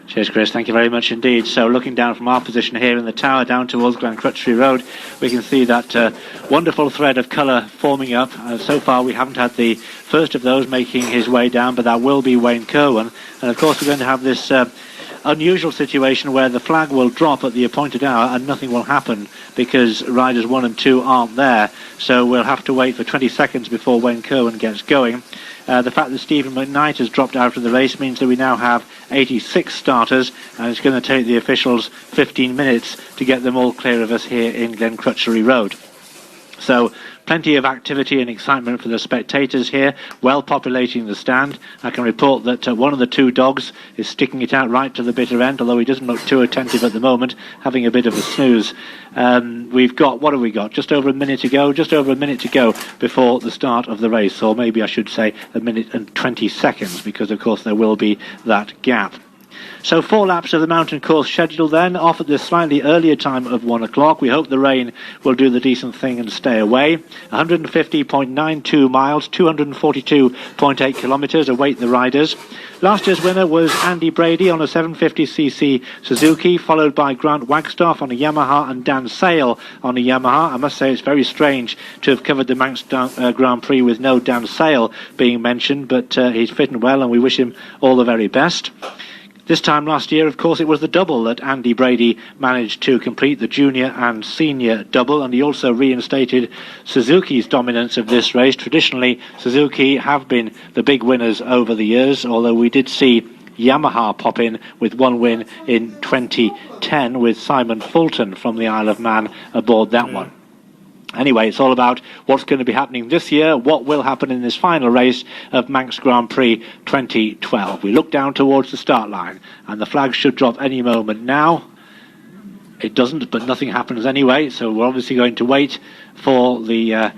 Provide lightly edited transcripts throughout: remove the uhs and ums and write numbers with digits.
Cheers, Chris. Thank you very much indeed. So looking down from our position here in the tower down towards Glen Crutchery Road, we can see that wonderful thread of colour forming up. So far we haven't had the first of those making his way down, but that will be Wayne Kerwin. And of course we're going to have this unusual situation where the flag will drop at the appointed hour and nothing will happen because riders 1 and 2 aren't there. So we'll have to wait for 20 seconds before Wayne Kerwin gets going. The fact that Stephen McKnight has dropped out of the race means that we now have 86 starters, and it's going to take the officials 15 minutes to get them all clear of us here in Glen Crutchery Road. So plenty of activity and excitement for the spectators here, well populating the stand. I can report that one of the 2 dogs is sticking it out right to the bitter end, although he doesn't look too attentive at the moment, having a bit of a snooze. We've got, what have we got? Just over a minute to go before the start of the race, or maybe I should say a minute and 20 seconds, because of course there will be that gap. So 4 laps of the mountain course scheduled then, off at the slightly earlier time of 1 o'clock. We hope the rain will do the decent thing and stay away. 150.92 miles, 242.8 kilometres await the riders. Last year's winner was Andy Brady on a 750cc Suzuki, followed by Grant Wagstaff on a Yamaha and Dan Sale on a Yamaha. I must say it's very strange to have covered the Manx Grand Prix with no Dan Sale being mentioned, but he's fitting well and we wish him all the very best. This time last year, of course, it was the double that Andy Brady managed to complete, the junior and senior double, and he also reinstated Suzuki's dominance of this race. Traditionally, Suzuki have been the big winners over the years, although we did see Yamaha pop in with 1 win in 2010 with Simon Fulton from the Isle of Man aboard that one. Anyway, it's all about what's going to be happening this year, what will happen in this final race of Manx Grand Prix 2012. We look down towards the start line, and the flag should drop any moment now. It doesn't, but nothing happens anyway, so we're obviously going to wait for the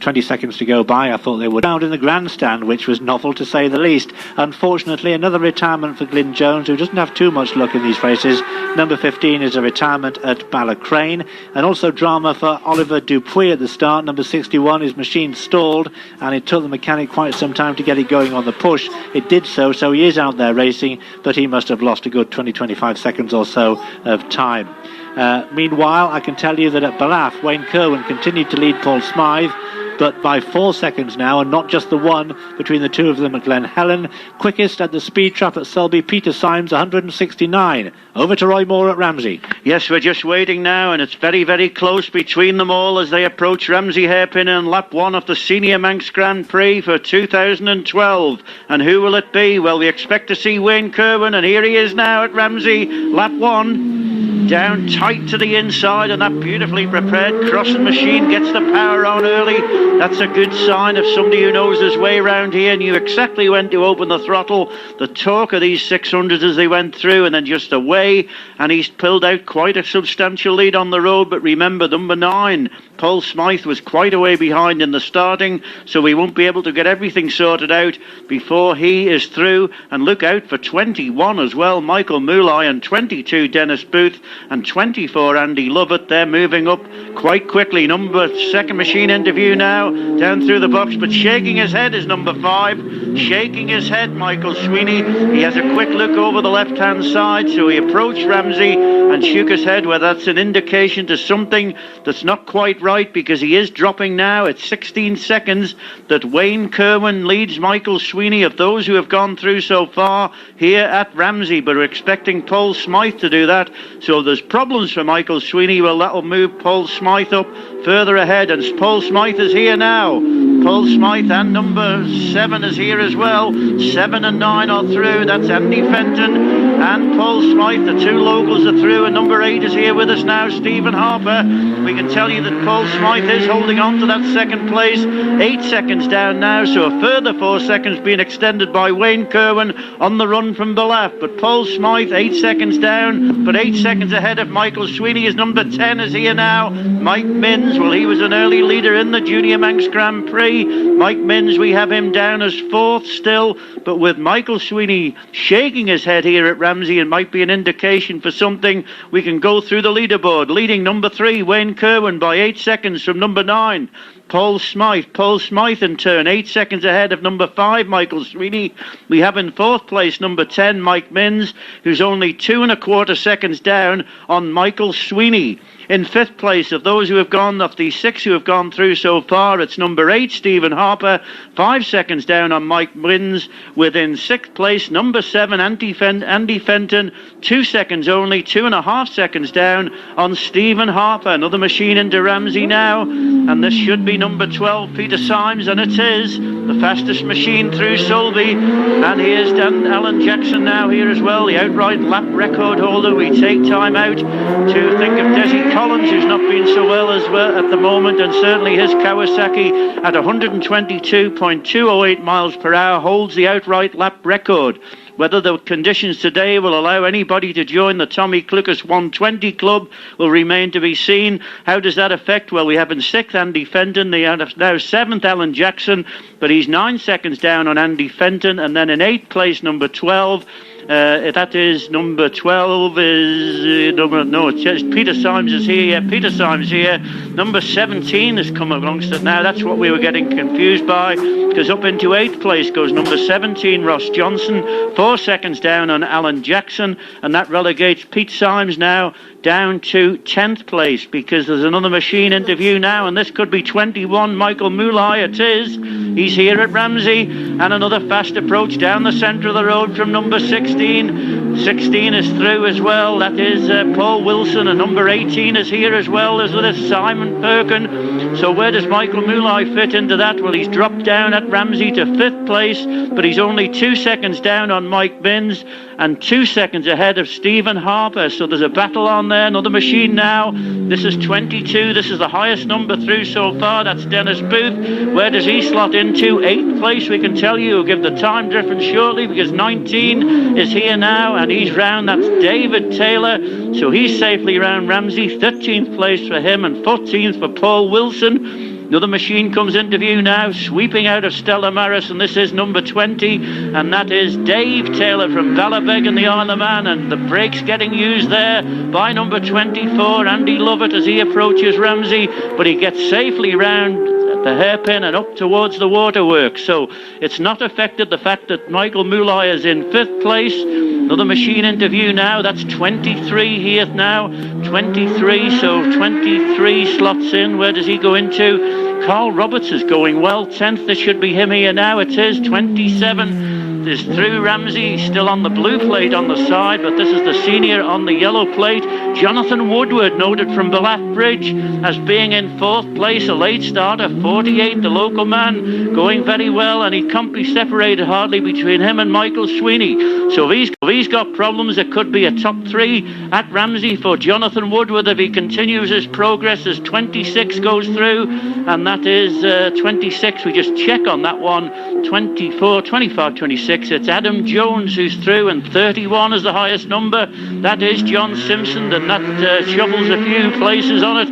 20 seconds to go by. I thought they would round in the grandstand, which was novel to say the least. Unfortunately, another retirement for Glyn Jones, who doesn't have too much luck in these races. Number 15 is a retirement at Ballacrane, and also drama for Oliver Dupuy at the start. Number 61, his machine stalled, and it took the mechanic quite some time to get it going on the push. It did so he is out there racing, but he must have lost a good 20-25 seconds or so of time. Meanwhile, I can tell you that at Ballaugh, Wayne Kerwin continued to lead Paul Smythe, but by 4 seconds now, and not just the one between the 2 of them at Glen Helen. Quickest at the speed trap at Selby, Peter Symes, 169. Over to Roy Moore at Ramsey. Yes, we're just waiting now, and it's very, very close between them all as they approach Ramsey Hairpin in lap 1 of the Senior Manx Grand Prix for 2012. And who will it be? Well, we expect to see Wayne Kerwin, and here he is now at Ramsey, lap 1. Down tight to the inside, and that beautifully prepared crossing machine gets the power on early. That's a good sign of somebody who knows his way around here, knew exactly when to open the throttle. The torque of these 600s as they went through, and then just away, and he's pulled out quite a substantial lead on the road. But remember, number 9, Paul Smythe, was quite a way behind in the starting, so we won't be able to get everything sorted out before he is through. And look out for 21 as well, Michael Moulay, and 22, Dennis Booth, and 24, Andy Lovett. They're moving up quite quickly. Second machine interview now, down through the box, but shaking his head is number 5. Shaking his head, Michael Sweeney. He has a quick look over the left-hand side, so he approached Ramsey and shook his head, whether that's an indication to something that's not quite right, because he is dropping now. It's 16 seconds that Wayne Kerwin leads Michael Sweeney of those who have gone through so far here at Ramsey, but we're expecting Paul Smythe to do that. So there's problems for Michael Sweeney. Well, that'll move Paul Smythe up further ahead, and Paul Smythe is here now. Paul Smythe and number 7 is here as well. 7 and 9 are through. That's Andy Fenton and Paul Smythe. The 2 locals are through, and number 8 is here with us now, Stephen Harper. We can tell you that Paul Smythe is holding on to that second place. 8 seconds down now, so a further 4 seconds being extended by Wayne Kerwin on the run from the left. But Paul Smythe 8 seconds down, but 8 seconds ahead of Michael Sweeney. Is number 10 is here now, Mike Minns. Well, he was an early leader in the Junior Manx Grand Prix. Mike Minns, we have him down as 4th still, but with Michael Sweeney shaking his head here at Ramsey, it might be an indication for something. We can go through the leaderboard. Leading number 3, Wayne Kerwin, by 8 seconds from number 9. Paul Smythe. Paul Smythe in turn, 8 seconds ahead of number 5, Michael Sweeney. We have in 4th place number 10, Mike Minns, who's only 2 1/4 seconds down on Michael Sweeney. In 5th place, of those who have gone, of the 6 who have gone through so far, it's number 8, Stephen Harper, 5 seconds down on Mike Minns. Within 6th place, number 7, Andy Fenton, 2 seconds only, 2.5 seconds down on Stephen Harper. Another machine into Ramsey now, and this should be number 12, Peter Symes, and it is the fastest machine through Solby. And here's Alan Jackson now here as well, the outright lap record holder. We take time out to think of Desi Collins, who's not been so well as well at the moment, and certainly his Kawasaki at 122.208 miles per hour holds the outright lap record. Whether the conditions today will allow anybody to join the Tommy Clucas 120 club will remain to be seen. How does that affect? Well, we have in 6th Andy Fenton, now 7th Alan Jackson, but he's 9 seconds down on Andy Fenton, and then in 8th place number 12. That is number 12 is it's Peter Symes is here. Yeah, Peter Symes here. Number 17 has come amongst it now. That's what we were getting confused by, because up into 8th place goes number 17, Ross Johnson, 4 seconds down on Alan Jackson, and that relegates Pete Symes now down to 10th place, because there's another machine interview now, and this could be 21, Michael Moulay. It is. He's here at Ramsey, and another fast approach down the centre of the road from number 16. 16 is through as well. That is Paul Wilson, and number 18 is here as well as with us, Simon Perkin. So where does Michael Moulay fit into that? Well, he's dropped down at Ramsey to 5th place, but he's only 2 seconds down on Mike Binns and 2 seconds ahead of Stephen Harper. So there's a battle on there. Another machine now. This is 22. This is the highest number through so far. That's Dennis Booth. Where does he slot into? 8th place, we can tell you. We'll give the time difference shortly, because 19 is here now, and he's round. That's David Taylor. So he's safely round Ramsey. 13th place for him, and 14th for Paul Wilson. Another machine comes into view now, sweeping out of Stella Maris, and this is number 20, and that is Dave Taylor from Valabeg in the Isle of Man, and the brakes getting used there by number 24, Andy Lovett, as he approaches Ramsey, but he gets safely round the hairpin and up towards the waterworks. So it's not affected the fact that Michael Moulay is in 5th place. Another machine into view now. That's 23 here now. 23, so 23 slots in. Where does he go into? Carl Roberts is going well. 10th, this should be him here now. It is 27. Is through Ramsey, still on the blue plate on the side, but this is the senior on the yellow plate. Jonathan Woodward, noted from Ballath Bridge as being in 4th place, a late starter, 48, the local man, going very well, and he can't be separated hardly between him and Michael Sweeney. So if he's got problems, it could be a top 3 at Ramsey for Jonathan Woodward if he continues his progress as 26 goes through, and that is 26. We just check on that one. 24, 25, 26. It's Adam Jones who's through, and 31 is the highest number. That is John Simpson, and that shovels a few places on it.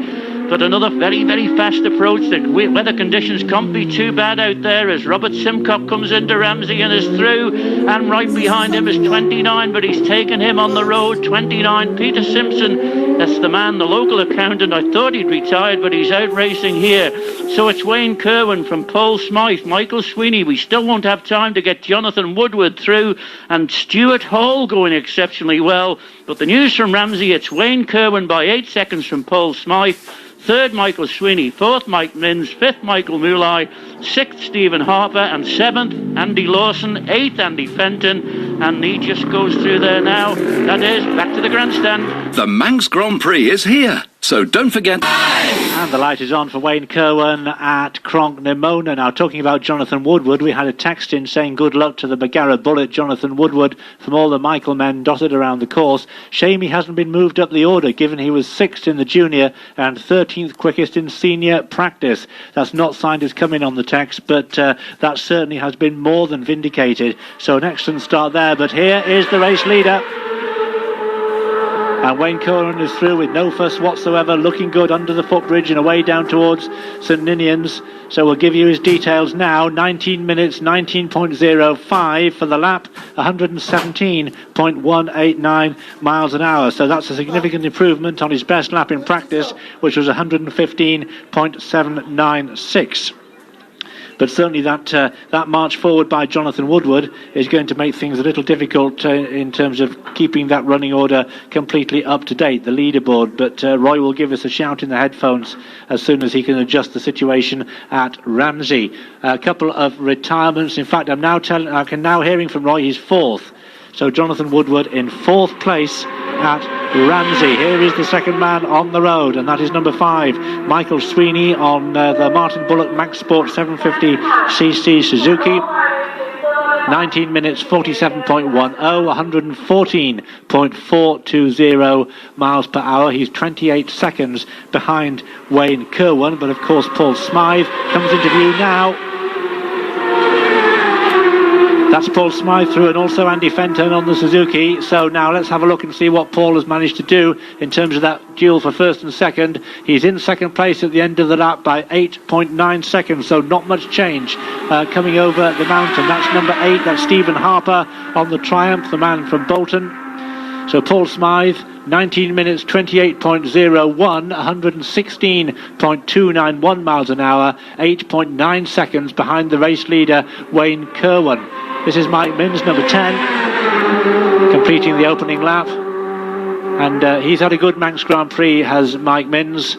But another very, very fast approach. The weather conditions can't be too bad out there as Robert Simcock comes into Ramsey and is through. And right behind him is 29, but he's taken him on the road. 29, Peter Simpson. That's the man, the local accountant. I thought he'd retired, but he's out racing here. So it's Wayne Kerwin from Paul Smythe, Michael Sweeney. We still won't have time to get Jonathan Woodward through, and Stuart Hall going exceptionally well. But the news from Ramsey, it's Wayne Kerwin by 8 seconds from Paul Smythe. 3rd, Michael Sweeney. 4th, Mike Minns. 5th, Michael Moulay. 6th, Stephen Harper. And 7th, Andy Lawson. 8th, Andy Fenton. And he just goes through there now. That is, back to the grandstand. The Manx Grand Prix is here, so don't forget. And the light is on for Wayne Kerwin at Cronk Nimona. Now, talking about Jonathan Woodward, we had a text in saying good luck to the Bagara Bullet, Jonathan Woodward, from all the Michael men dotted around the course. Shame he hasn't been moved up the order, given he was 6th in the junior and 13th quickest in senior practice. That's not signed as coming on the text, but that certainly has been more than vindicated. So an excellent start there, but here is the race leader. And Wayne Curran is through with no fuss whatsoever, looking good under the footbridge and away down towards St Ninians. So we'll give you his details now. 19 minutes, 19.05 for the lap, 117.189 miles an hour. So that's a significant improvement on his best lap in practice, which was 115.796. But certainly that march forward by Jonathan Woodward is going to make things a little difficult in terms of keeping that running order completely up to date, the leaderboard. But Roy will give us a shout in the headphones as soon as he can adjust the situation at Ramsey. A couple of retirements. In fact, I can now hearing from Roy, he's fourth. So Jonathan Woodward in fourth place at Ramsey. Here is the second man on the road, and that is number 5, Michael Sweeney on the Martin Bullock Max Sport 750cc Suzuki. 19 minutes 47.10, 114.420 miles per hour. He's 28 seconds behind Wayne Curwan, but of course Paul Smythe comes into view now. That's Paul Smythe through, and also Andy Fenton on the Suzuki. So now let's have a look and see what Paul has managed to do in terms of that duel for first and second. He's in second place at the end of the lap by 8.9 seconds, so not much change coming over the mountain. That's number 8, that's Stephen Harper on the Triumph, the man from Bolton. So Paul Smythe, 19 minutes 28.01, 116.291 miles an hour, 8.9 seconds behind the race leader Wayne Curwan. This is Mike Minns, number 10, completing the opening lap. And he's had a good Manx Grand Prix, has Mike Minns.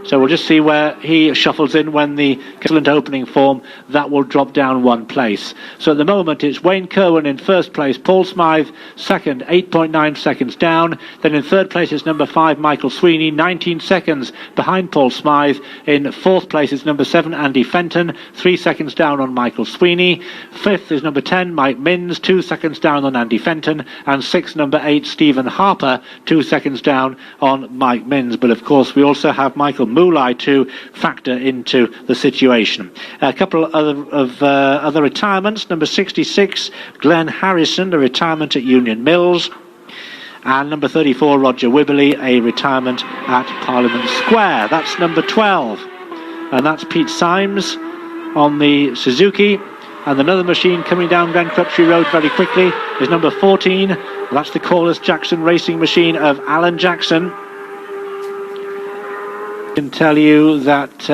So we'll just see where he shuffles in when the excellent opening form, that will drop down one place. So at the moment it's Wayne Curwan in first place, Paul Smythe second, 8.9 seconds down. Then in third place it's number 5, Michael Sweeney, 19 seconds behind Paul Smythe. In fourth place it's number 7, Andy Fenton, 3 seconds down on Michael Sweeney. Fifth is number 10, Mike Minns, 2 seconds down on Andy Fenton. And sixth, number 8, Stephen Harper, 2 seconds down on Mike Minns. But of course we also have Michael Moolay to factor into the situation. A couple of other retirements. Number 66, Glenn Harrison, a retirement at Union Mills. And number 34, Roger Wibberley, a retirement at Parliament Square. That's number 12. And that's Pete Symes on the Suzuki. And another machine coming down Glen Crutchley Road very quickly is number 14. That's the Corliss Jackson racing machine of Alan Jackson. I can tell you that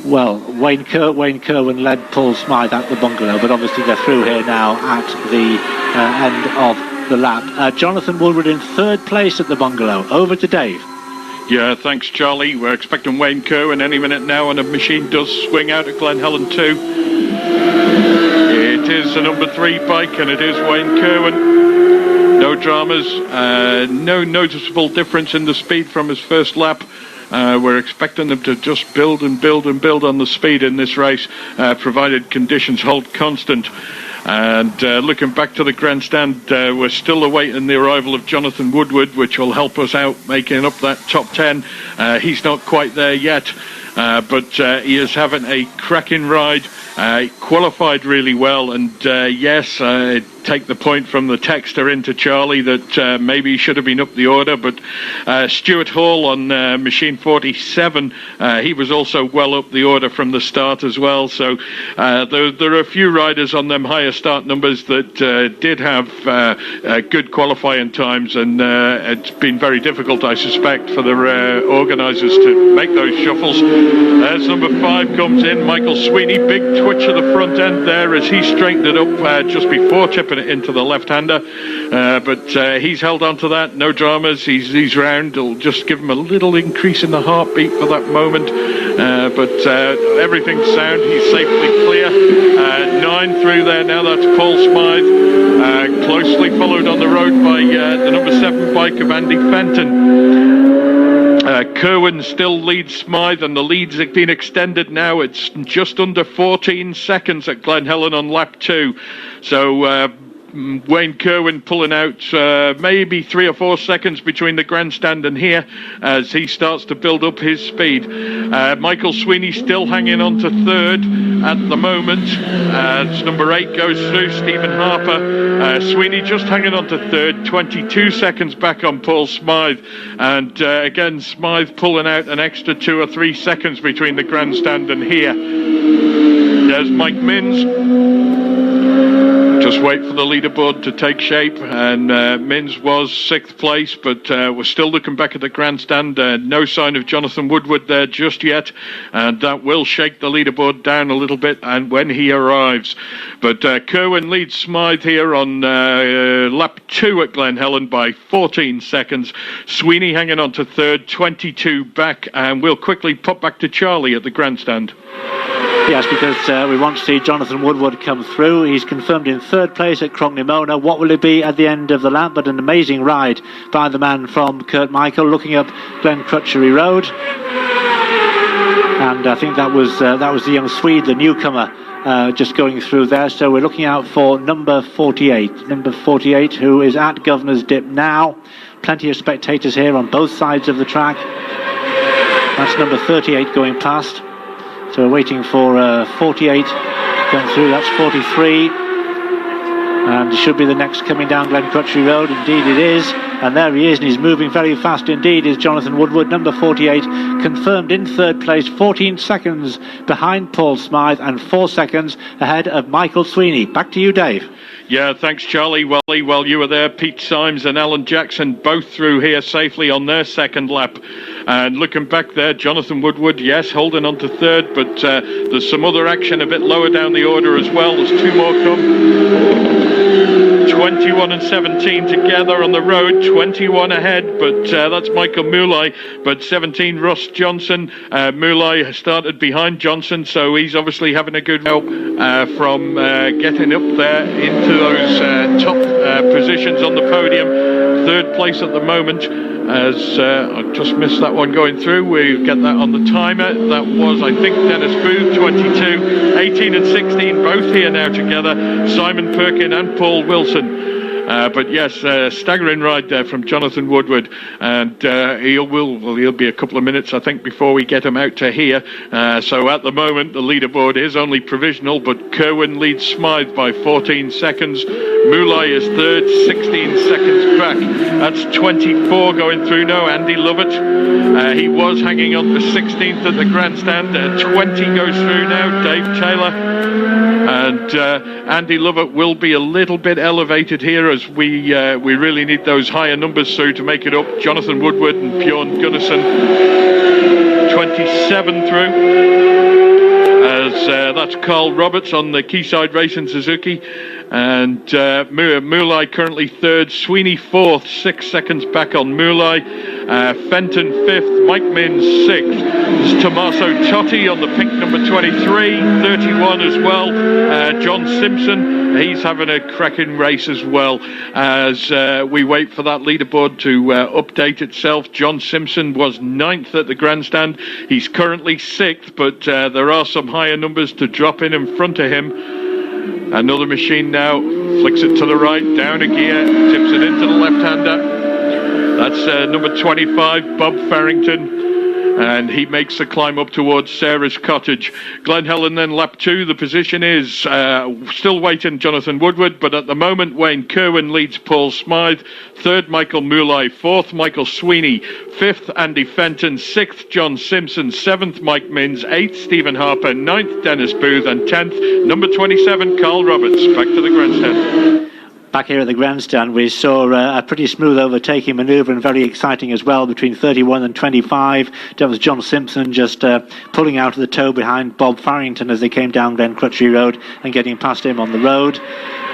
Wayne Curwan led Paul Smythe at the bungalow, but obviously they're through here now at the end of the lap. Jonathan Woodward in third place at the bungalow. Over to Dave. Yeah, thanks Charlie. We're expecting Wayne Curwan any minute now, and a machine does swing out at Glen Helen too. It is a number 3 bike, and it is Wayne Curwan. No dramas, no noticeable difference in the speed from his first lap. We're expecting them to just build and build and build on the speed in this race, provided conditions hold constant. And looking back to the grandstand, we're still awaiting the arrival of Jonathan Woodward, which will help us out making up that top 10. He's not quite there yet, but he is having a cracking ride. Qualified really well, and yes, take the point from the texter into Charlie that maybe he should have been up the order, but Stuart Hall on machine 47, he was also well up the order from the start as well. So there are a few riders on them higher start numbers that did have good qualifying times, and it's been very difficult, I suspect, for the organisers to make those shuffles. As number 5 comes in, Michael Sweeney, big twitch of the front end there as he straightened it up just before tipping it into the left-hander, but he's held on to that, no dramas. He's round. It'll just give him a little increase in the heartbeat for that moment, but everything's sound. He's safely clear. 9 through there now. That's Paul Smythe, closely followed on the road by the number 7 bike of Andy Fenton. Curwan still leads Smythe, and the lead's been extended now. It's just under 14 seconds at Glen Helen on lap 2. So Wayne Kerwin pulling out maybe 3 or 4 seconds between the grandstand and here as he starts to build up his speed. Michael Sweeney still hanging on to third at the moment. As number 8 goes through, Stephen Harper. Sweeney just hanging on to third, 22 seconds back on Paul Smythe. And again, Smythe pulling out an extra 2 or 3 seconds between the grandstand and here. There's Mike Minns. Just wait for the leaderboard to take shape, and Minns was 6th place, but we're still looking back at the grandstand. No sign of Jonathan Woodward there just yet, and that will shake the leaderboard down a little bit and when he arrives. But Kerwin leads Smythe here on lap 2 at Glen Helen by 14 seconds. Sweeney hanging on to third, 22 back, and we'll quickly pop back to Charlie at the grandstand. Yes, because we want to see Jonathan Woodward come through. He's confirmed in 3rd place at Crognimona. What will it be at the end of the lap? But an amazing ride by the man from Kurt Michael, looking up Glen Crutchery Road. And I think that was the young Swede, the newcomer, just going through there. So we're looking out for number 48. Number 48, who is at Governor's Dip now. Plenty of spectators here on both sides of the track. That's number 38 going past. So we're waiting for 48 going through. That's 43. And it should be the next coming down Glen Crutchery Road. Indeed it is. And there he is, and he's moving very fast indeed, is Jonathan Woodward, number 48, confirmed in 3rd place, 14 seconds behind Paul Smythe and 4 seconds ahead of Michael Sweeney. Back to you, Dave. Yeah, thanks, Charlie. Well, while you were there, Pete Symes and Alan Jackson both through here safely on their 2nd lap. And looking back there, Jonathan Woodward, yes, holding on to 3rd, but there's some other action a bit lower down the order as well. There's 2 more come. 21 and 17 together on the road, 21 ahead, but that's Michael Moulay. But 17, Ross Johnson. Moulay has started behind Johnson, so he's obviously having a good help from getting up there into those top positions on the podium. 3rd place at the moment, as I just missed that one going through. We get that on the timer. That was, I think, Dennis Booth, 22, 18 and 16, both here now together. Simon Perkin and Paul Wilson. But yes, staggering ride there from Jonathan Woodward, and he'll be a couple of minutes, I think, before we get him out to here. So at the moment, the leaderboard is only provisional, but Kerwin leads Smythe by 14 seconds. Moulay is 3rd, 16 seconds back. That's 24 going through now. Andy Lovett, he was hanging on to 16th at the grandstand. 20 goes through now. Dave Taylor. And Andy Lovett will be a little bit elevated here as we really need those higher numbers through to make it up. Jonathan Woodward and Bjorn Gunnarsson, 27 through. As that's Carl Roberts on the Quayside Racing Suzuki. And Moulay currently 3rd, Sweeney 4th, 6 seconds back on Moulay. Fenton 5th, Mike Minns 6th. There's Tommaso Totti on the pink number 23, 31 as well. John Simpson, he's having a cracking race as well. As we wait for that leaderboard to update itself, John Simpson was 9th at the grandstand. He's currently 6th, but there are some higher numbers to drop in front of him. Another machine now, flicks it to the right, down a gear, tips it into the left-hander. That's number 25, Bob Farrington. And he makes the climb up towards Sarah's cottage. Glen Helen then lap 2. The position is still waiting Jonathan Woodward, but at the moment Wayne Kerwin leads Paul Smythe. 3rd, Michael Moulay. 4th, Michael Sweeney. 5th, Andy Fenton. 6th, John Simpson. 7th, Mike Minns. 8th, Stephen Harper. 9th, Dennis Booth. And 10th, number 27, Carl Roberts. Back to the grandstand. Back here at the grandstand, we saw a pretty smooth overtaking manoeuvre and very exciting as well between 31 and 25. That was John Simpson just pulling out of the toe behind Bob Farrington as they came down Glen Crutchery Road and getting past him on the road.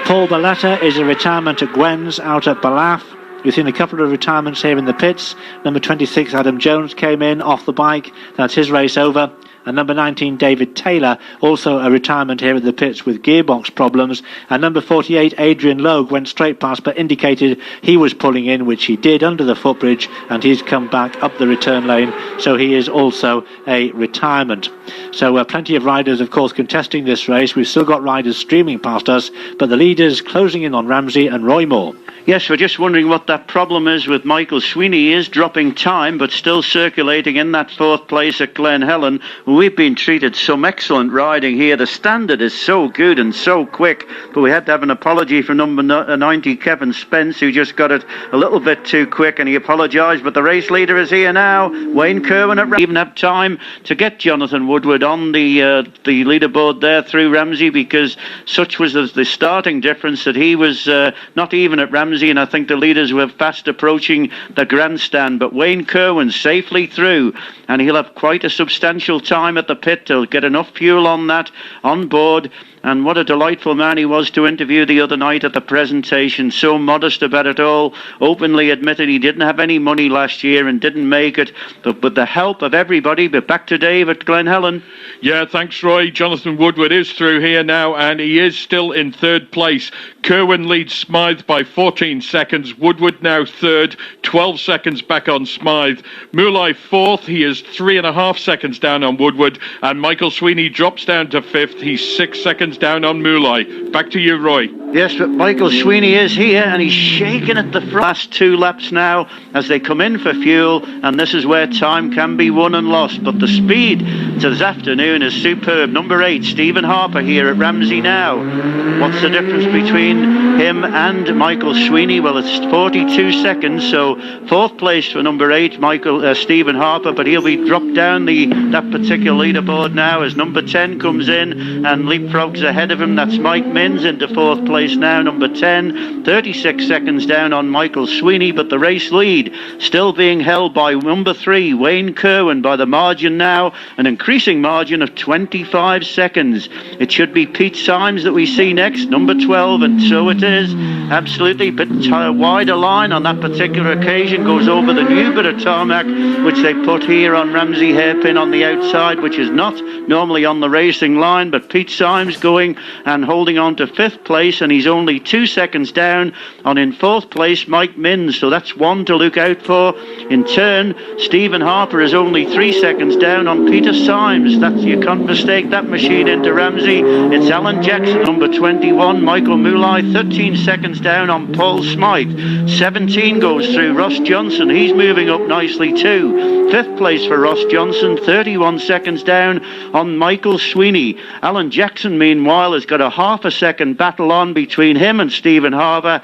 Paul Balletta is a retirement at Gwen's out at Ballaugh. We've seen a couple of retirements here in the pits. Number 26, Adam Jones, came in off the bike. That's his race over. And number 19, David Taylor, also a retirement here at the pits with gearbox problems. And number 48, Adrian Logue, went straight past but indicated he was pulling in, which he did under the footbridge, and he's come back up the return lane, so he is also a retirement. So plenty of riders, of course, contesting this race. We've still got riders streaming past us, but the leaders closing in on Ramsey and Roy Moore. Yes, we're just wondering what that problem is with Michael Sweeney. He is dropping time, but still circulating in that fourth place at Glen Helen. We've been treated some excellent riding here. The standard is so good and so quick, but we had to have an apology for number 90, Kevin Spence, who just got it a little bit too quick, and he apologised, but the race leader is here now. Wayne Kerwin at even have time to get Jonathan Woodward on the leaderboard there through Ramsey, because such was the starting difference that he was not even at Ramsey, and I think the leaders were fast approaching the grandstand. But Wayne Kerwin safely through, and he'll have quite a substantial time at the pit to get enough fuel on that on board. And what a delightful man he was to interview the other night at the presentation. So modest about it all. Openly admitted he didn't have any money last year and didn't make it. But with the help of everybody, but back to Dave at Glen Helen. Yeah, thanks, Roy. Jonathan Woodward is through here now, and he is still in third place. Kerwin leads Smythe by 14 seconds. Woodward now third, 12 seconds back on Smythe. Moolai fourth. He is 3.5 seconds down on Woodward. And Michael Sweeney drops down to fifth. He's 6 seconds down on Moolai. Back to you, Roy. Yes, but Michael Sweeney is here, and he's shaking at the last 2 laps now as they come in for fuel, and this is where time can be won and lost. But the speed to this afternoon is superb. Number 8, Stephen Harper here at Ramsey now. What's the difference between him and Michael Sweeney? Well, it's 42 seconds, so fourth place for number 8, Stephen Harper, but he'll be dropped down that particular leaderboard now as number 10 comes in and leapfrogs ahead of him. That's Mike Minns into fourth place now, number 10, 36 seconds down on Michael Sweeney, but the race lead still being held by number 3, Wayne Kerwin, by the margin now, an increasing margin of 25 seconds. It should be Pete Symes that we see next, number 12, and so it is. Absolutely, but wider line on that particular occasion, goes over the new bit of tarmac which they put here on Ramsey hairpin on the outside, which is not normally on the racing line, but Pete Symes going and holding on to 5th place, and he's only 2 seconds down on in 4th place Mike Minns, so that's one to look out for. In turn, Stephen Harper is only 3 seconds down on Peter Symes. You can't mistake that machine into Ramsey. It's Alan Jackson, number 21, Michael Moolai, 13 seconds down on Paul Smythe. 17 goes through Ross Johnson, he's moving up nicely too. 5th place for Ross Johnson, 31 seconds down on Michael Sweeney. Alan Jackson, meanwhile, has got a half a second battle on between him and Stephen Harper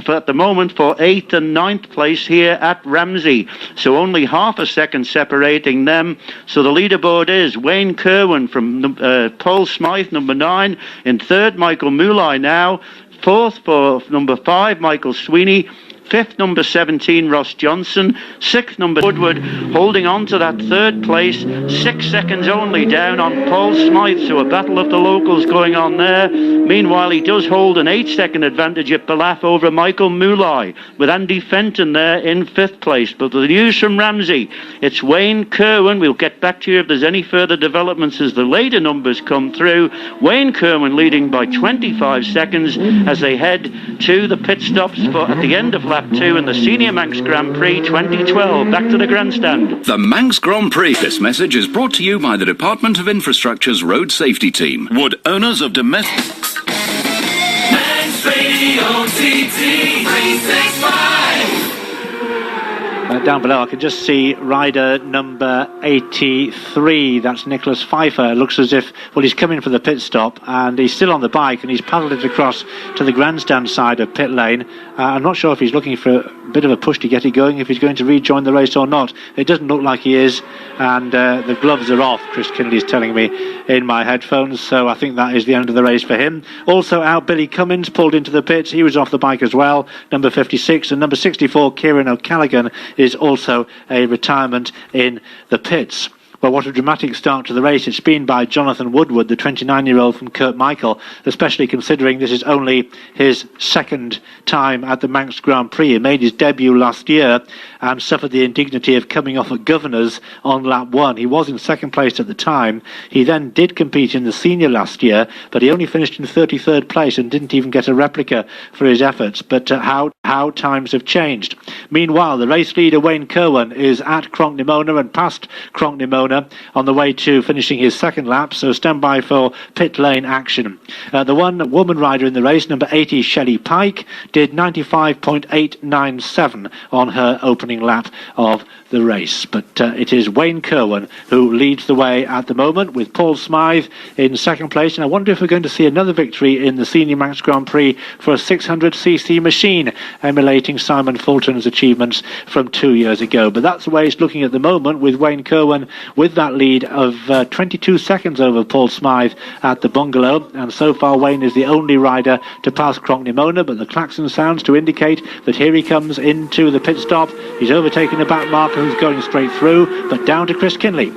at the moment for 8th and 9th place here at Ramsey. So only half a second separating them. So the leaderboard is Wayne Kerwin from Paul Smythe, number 9. In 3rd, Michael Moolai now. 4th for number 5, Michael Sweeney. 5th, number 17, Ross Johnson. 6th, number Woodward, holding on to that 3rd place. 6 seconds only down on Paul Smythe, so a battle of the locals going on there. Meanwhile, he does hold an 8-second advantage at Ballaugh over Michael Moolai, with Andy Fenton there in 5th place. But the news from Ramsey, it's Wayne Kerwin. We'll get back to you if there's any further developments as the later numbers come through. Wayne Kerwin leading by 25 seconds as they head to the pit stops at the end of lap 2 in the Senior Manx Grand Prix 2012. Back to the grandstand. The Manx Grand Prix. This message is brought to you by the Department of Infrastructure's Road Safety Team. Would owners of domestic... Manx Radio TT 365. Down below I can just see rider number 83, that's Nicholas Pfeiffer. It looks as if, well, he's coming for the pit stop and he's still on the bike and he's paddled it across to the grandstand side of pit lane. I'm not sure if he's looking for a bit of a push to get it going, if he's going to rejoin the race or not. It doesn't look like he is, and the gloves are off, Chris Kennedy is telling me in my headphones, so I think that is the end of the race for him. Also out, Billy Cummins pulled into the pits, he was off the bike as well, number 56, and number 64, Kieran O'Callaghan, is also a retirement in the pits. Well, what a dramatic start to the race it's been by Jonathan Woodward, the 29-year-old from Kurt Michael, especially considering this is only his second time at the Manx Grand Prix. He made his debut last year and suffered the indignity of coming off at Governors on lap 1. He was in second place at the time. He then did compete in the senior last year, but he only finished in 33rd place and didn't even get a replica for his efforts. But how times have changed. Meanwhile, the race leader Wayne Kerwin is at Cronknymona and past Cronknymona on the way to finishing his second lap, so stand by for pit lane action. The one woman rider in the race, number 80, Shelley Pike, did 95.897 on her opening lap of the race. But it is Wayne Kerwin who leads the way at the moment, with Paul Smythe in second place. And I wonder if we're going to see another victory in the Senior Manx Grand Prix for a 600cc machine, emulating Simon Fulton's achievements from 2 years ago. But that's the way it's looking at the moment, with Wayne Kerwin with that lead of 22 seconds over Paul Smythe at the bungalow. And so far, Wayne is the only rider to pass Cronknymona, but the klaxon sounds to indicate that here he comes into the pit stop. He's overtaken the back marker, who's going straight through, but down to Chris Kinley.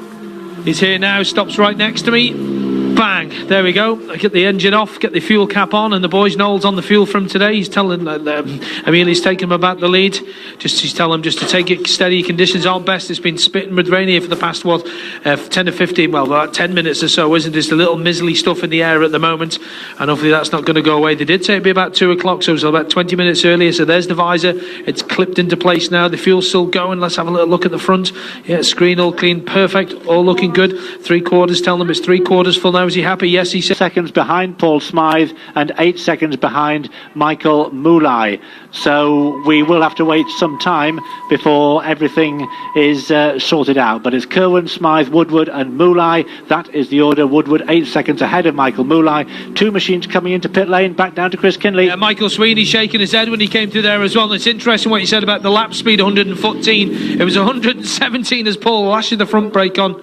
He's here now, stops right next to me. Bang, there we go. I get the engine off, get the fuel cap on, and the boys Noel's on the fuel from today. He's telling Amelia's taking him about the lead. He's telling him just to take it steady. Conditions aren't best. It's been spitting with rain here for the past 10 to 15, well, about 10 minutes or so, isn't it? There's a little mizzly stuff in the air at the moment, and hopefully that's not going to go away. They did say it'd be about 2 o'clock, so it was about 20 minutes earlier. So there's the visor. It's clipped into place now. The fuel's still going. Let's have a little look at the front. Yeah, screen all clean, perfect, all looking good. 3/4, telling them it's 3/4 full now. Is he happy? Yes, he said. Seconds behind Paul Smythe and 8 seconds behind Michael Moulay. So we will have to wait some time before everything is sorted out. But it's Kerwin, Smythe, Woodward and Moulay. That is the order. Woodward 8 seconds ahead of Michael Moulay. 2 machines coming into pit lane. Back down to Chris Kinley. Michael Sweeney shaking his head when he came through there as well. And it's interesting what he said about the lap speed, 114. It was 117 as Paul lashed the front brake on.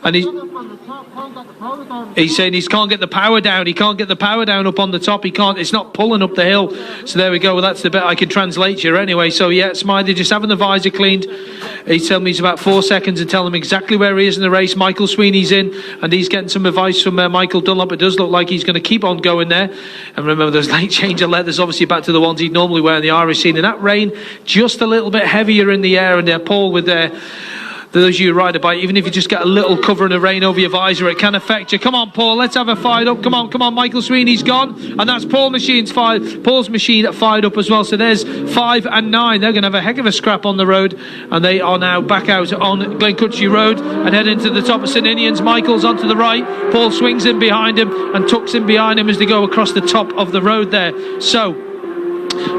And he's saying he can't get the power down. He can't get the power down up on the top. He can't. It's not pulling up the hill. So there we go. Well, that's the bit I can translate here anyway. So yeah, Smythe just having the visor cleaned. He's telling me he's about 4 seconds and telling him exactly where he is in the race. Michael Sweeney's in, and he's getting some advice from Michael Dunlop. It does look like he's going to keep on going there. And remember, there's late change of leathers, obviously back to the ones he'd normally wear in the Irish scene. And that rain just a little bit heavier in the air. And Paul with those of you who ride a bike, even if you just get a little cover in the rain over your visor, it can affect you. Come on, Paul, let's have a fired up. Come on, Michael Sweeney's gone, and that's Paul's machine fired up as well. So there's 5 and 9. They're going to have a heck of a scrap on the road, and they are now back out on Glencutchy Road and head into the top of St Ninians. Michael's onto the right. Paul swings in behind him and tucks in behind him as they go across the top of the road there. So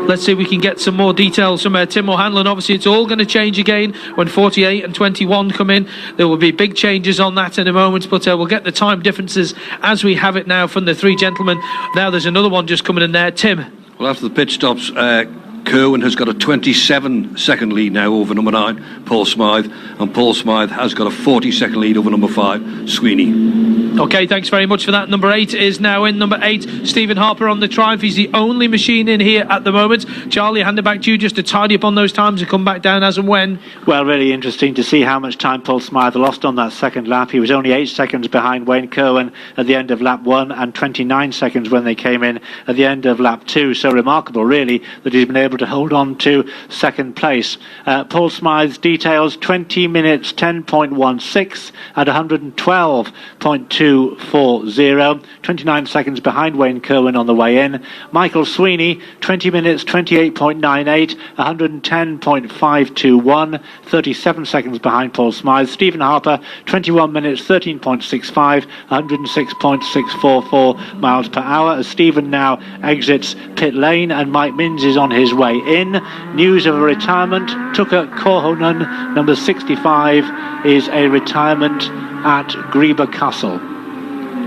let's see if we can get some more details from Tim O'Hanlon. Obviously, it's all going to change again when 48 and 21 come in. There will be big changes on that in a moment, but we'll get the time differences as we have it now from the 3 gentlemen. Now there's another one just coming in there. Tim. Well, after the pit stops, Kerwin has got a 27-second lead now over number 9, Paul Smythe, and Paul Smythe has got a 40-second lead over number 5, Sweeney. Okay, thanks very much for that. Number 8 is now in. Number 8, Stephen Harper on the Triumph. He's the only machine in here at the moment. Charlie, hand it back to you just to tidy up on those times and come back down as and when. Well, really interesting to see how much time Paul Smythe lost on that second lap. He was only 8 seconds behind Wayne Kerwin at the end of lap 1 and 29 seconds when they came in at the end of lap 2. So remarkable, really, that he's been able to hold on to second place. Paul Smythe's details: 20 minutes 10.16 at 112.240, 29 seconds behind Wayne Kerwin on the way in. Michael Sweeney, 20 minutes 28.98, 110.521, 37 seconds behind Paul Smythe. Stephen Harper, 21 minutes 13.65, 106.644 miles per hour, as Stephen now exits pit lane and Mike Minns is on his way in. News of a retirement: Tucker Corhonen, number 65, is a retirement at Greba Castle.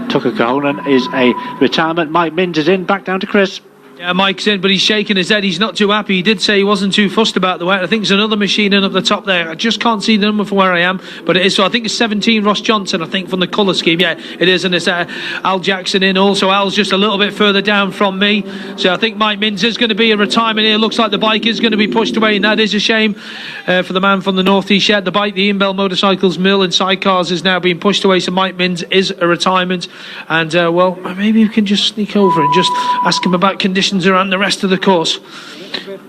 Tucker Corhonen is a retirement. Mike Minns is in. Back down to Chris. Yeah, Mike's in, but he's shaking his head. He's not too happy. He did say he wasn't too fussed about the wet. I think there's another machine in up the top there. I just can't see the number from where I am, but it is. So I think it's 17, Ross Johnson, I think, from the colour scheme. Yeah, it is, and it's Al Jackson in also. Al's just a little bit further down from me. So I think Mike Minns is going to be a retirement here. Looks like the bike is going to be pushed away, and that is a shame for the man from the North East shed. The bike, the Inbel Motorcycles Mill and Sidecars, is now being pushed away, so Mike Minns is a retirement. And, well, maybe we can just sneak over and just ask him about conditions around the rest of the course.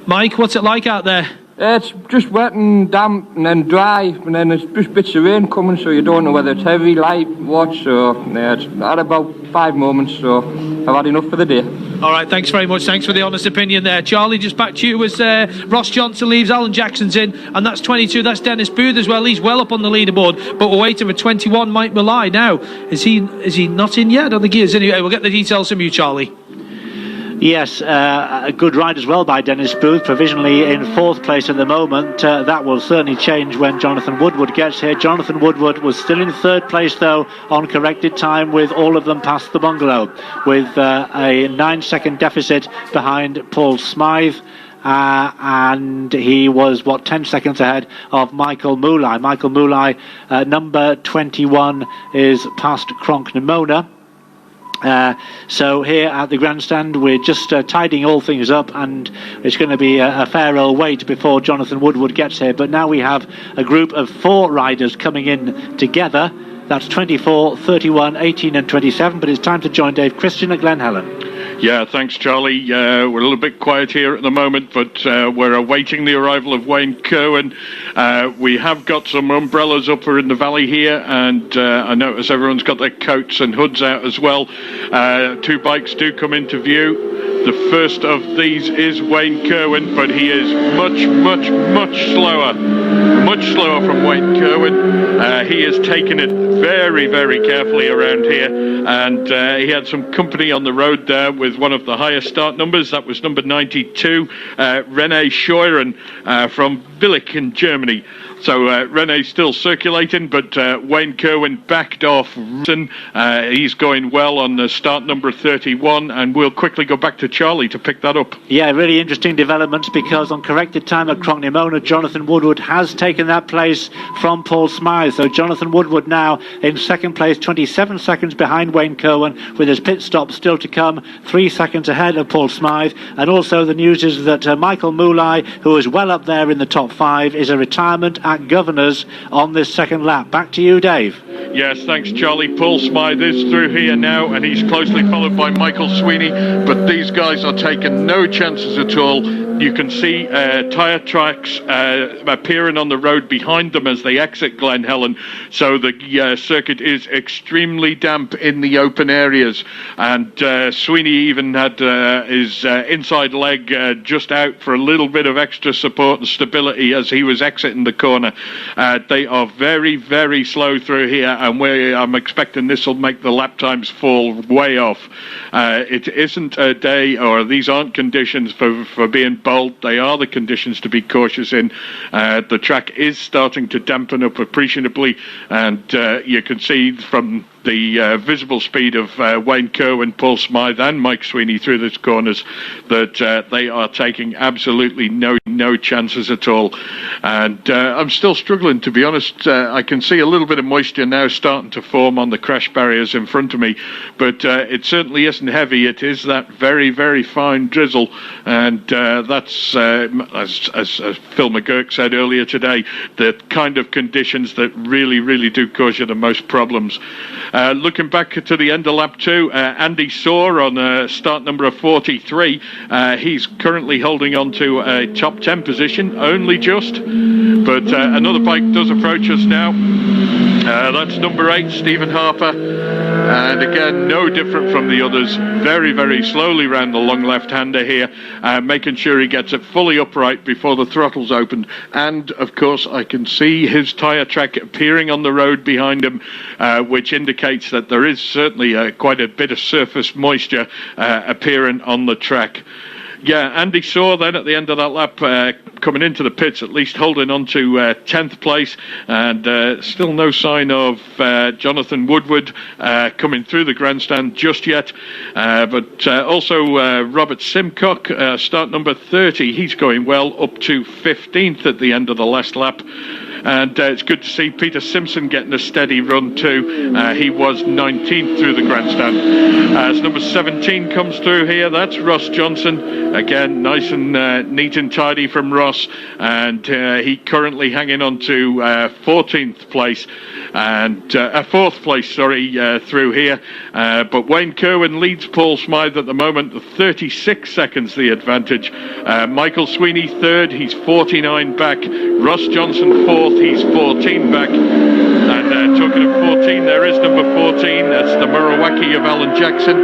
Mike, what's it like out there? It's just wet and damp and then dry, and then there's just bits of rain coming, so you don't know whether it's heavy, light, what. So it's had about 5 moments, so I've had enough for the day. All right, thanks very much. Thanks for the honest opinion there. Charlie, just back to you as Ross Johnson leaves, Alan Jackson's in, and that's 22. That's Dennis Booth as well. He's well up on the leaderboard, but we're waiting for 21, Mike Malai. Now, is he not in yet? I don't think he is. Anyway, we'll get the details from you, Charlie. Yes, a good ride as well by Dennis Booth, provisionally in 4th place at the moment. That will certainly change when Jonathan Woodward gets here. Jonathan Woodward was still in 3rd place, though, on corrected time, with all of them past the bungalow, with a 9-second deficit behind Paul Smythe. And he was, 10 seconds ahead of Michael Moulai. Michael Moulai, number 21, is past Cronk Nimona. So here at the grandstand we're just tidying all things up, and it's going to be a fair old wait before Jonathan Woodward gets here. But now we have a group of 4 riders coming in together. That's 24, 31, 18 and 27, but it's time to join Dave Christian at Glen Helen. Yeah, thanks, Charlie. We're a little bit quiet here at the moment, but we're awaiting the arrival of Wayne Kerwin. We have got some umbrellas up in the valley here, and I notice everyone's got their coats and hoods out as well. 2 bikes do come into view. The first of these is Wayne Kerwin, but he is much slower. Much slower from Wayne Kerwin. He has taken it very, very carefully around here, and he had some company on the road there with one of the highest start numbers. That was number 92, René Scheuren from Villach in Germany. So René's still circulating, but Wayne Kerwin backed off. He's going well on start number 31, and we'll quickly go back to Charlie to pick that up. Yeah, really interesting developments, because on corrected time at Cronk Nimona, Jonathan Woodward has taken that place from Paul Smythe. So Jonathan Woodward now in 2nd place, 27 seconds behind Wayne Kerwin, with his pit stop still to come, 3 seconds ahead of Paul Smythe. And also the news is that Michael Moulai, who is well up there in the top 5, is a retirement at Governors on this 2nd lap. Back to you, Dave. Yes, thanks, Charlie. Paul Smythe is through here now, and he's closely followed by Michael Sweeney, but these guys are taking no chances at all. You can see tyre tracks appearing on the road behind them as they exit Glen Helen, so the circuit is extremely damp in the open areas, and Sweeney even had his inside leg just out for a little bit of extra support and stability as he was exiting the corner. They are very, very slow through here, and I'm expecting this will make the lap times fall way off. It isn't a day, or these aren't conditions for being bold. They are the conditions to be cautious in. The track is starting to dampen up appreciably, and you can see from the visible speed of Wayne Kerwin, Paul Smythe and Mike Sweeney through these corners that they are taking absolutely no chances at all. And I'm still struggling, to be honest. I can see a little bit of moisture now starting to form on the crash barriers in front of me, but it certainly isn't heavy. It is that very, very fine drizzle, and that's, as Phil McGurk said earlier today, the kind of conditions that really, really do cause you the most problems. Looking back to the end of lap 2, Andy Saw on start number 43. He's currently holding on to a top 10 position, only just. But another bike does approach us now. That's number 8, Stephen Harper. And again, no different from the others. Very, very slowly round the long left-hander here, making sure he gets it fully upright before the throttle's opened. And, of course, I can see his tyre track appearing on the road behind him, which indicates that there is certainly quite a bit of surface moisture appearing on the track. Yeah, Andy Saw then at the end of that lap coming into the pits, at least holding on to 10th place, and still no sign of Jonathan Woodward coming through the grandstand just yet, but also Robert Simcock, start number 30, he's going well up to 15th at the end of the last lap. And it's good to see Peter Simpson getting a steady run too. He was 19th through the grandstand. As number 17 comes through here, that's Ross Johnson. Again, nice and neat and tidy from Ross. And he currently hanging on to 14th place. And 4th place, through here. But Wayne Kerwin leads Paul Smythe at the moment, 36 seconds the advantage. Michael Sweeney third, he's 49 back. Ross Johnson fourth, he's 14 back. And talking of 14, there is number 14, that's the Murawaki of Alan Jackson.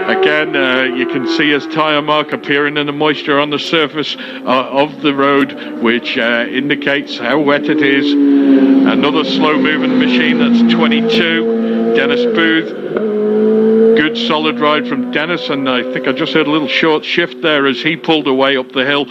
Again, you can see his tyre mark appearing in the moisture on the surface of the road, which indicates how wet it is. Another slow-moving machine, that's 22. Dennis Booth. Good solid ride from Dennis, and I think I just heard a little short shift there as he pulled away up the hill.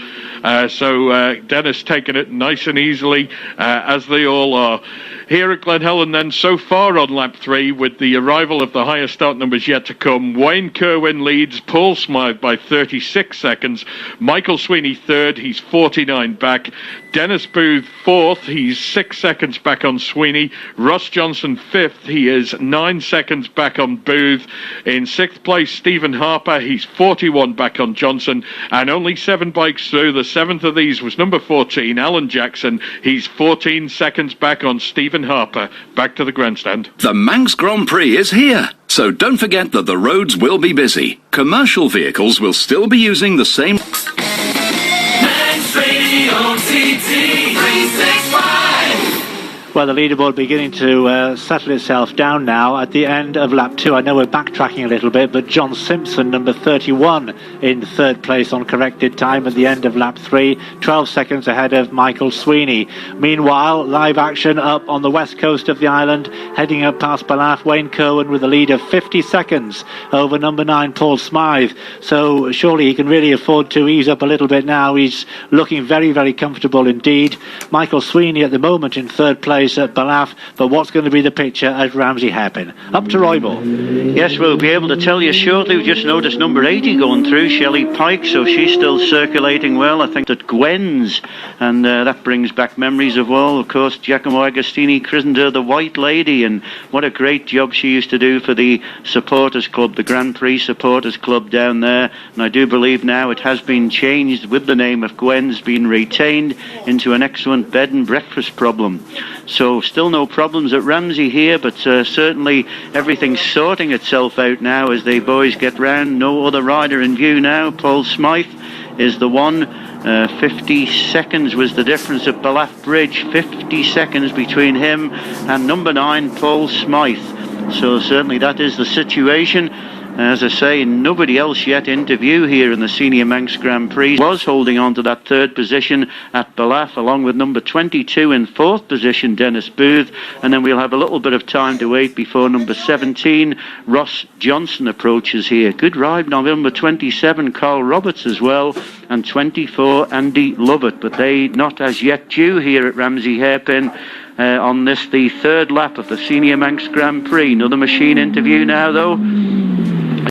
So Dennis taking it nice and easily, as they all are. Here at Glen Helen then, so far on lap 3, with the arrival of the higher start numbers yet to come, Wayne Kerwin leads Paul Smythe by 36 seconds. Michael Sweeney third, he's 49 back. Dennis Booth fourth, he's 6 seconds back on Sweeney. Ross Johnson fifth, he is 9 seconds back on Booth. In 6th place, Stephen Harper, he's 41 back on Johnson. And only 7 bikes through. The 7th of these was number 14, Alan Jackson. He's 14 seconds back on Stephen Harper. Back to the grandstand. The Manx Grand Prix is here, so don't forget that the roads will be busy. Commercial vehicles will still be using the same... Manx Radio TT 365. Well, the leaderboard beginning to settle itself down now at the end of lap 2. I know we're backtracking a little bit, but John Simpson, number 31, in 3rd place on corrected time at the end of lap 3, 12 seconds ahead of Michael Sweeney. Meanwhile, live action up on the west coast of the island, heading up past Ballaugh, Wayne Kerwin with a lead of 50 seconds over number 9, Paul Smythe. So surely he can really afford to ease up a little bit now. He's looking very, very comfortable indeed. Michael Sweeney at the moment in 3rd place at Ballaugh, but what's going to be the picture at Ramsey Hairpin? Up to Roybal. Yes, we'll be able to tell you shortly. We just noticed number 80 going through, Shelley Pike, so she's still circulating well. I think at Gwen's, and that brings back memories of, well, of course, Giacomo Agostini christened her the White Lady, and what a great job she used to do for the supporters club, the Grand Prix supporters club down there. And I do believe now it has been changed, with the name of Gwen's being retained, into an excellent bed and breakfast problem. So still no problems at Ramsey here, but certainly everything's sorting itself out now as the boys get round. No other rider in view now. Paul Smythe is the one. 50 seconds was the difference at Ballaugh Bridge. 50 seconds between him and number 9, Paul Smythe. So certainly that is the situation. As I say, nobody else yet into view here in the Senior Manx Grand Prix. Was holding on to that 3rd position at Ballaugh, along with number 22 in 4th position, Dennis Booth. And then we'll have a little bit of time to wait before number 17, Ross Johnson, approaches here. Good ride, number 27, Carl Roberts as well, and 24, Andy Lovett. But they not as yet due here at Ramsey Hairpin. On this, the 3rd lap of the Senior Manx Grand Prix. Another machine interview now, though.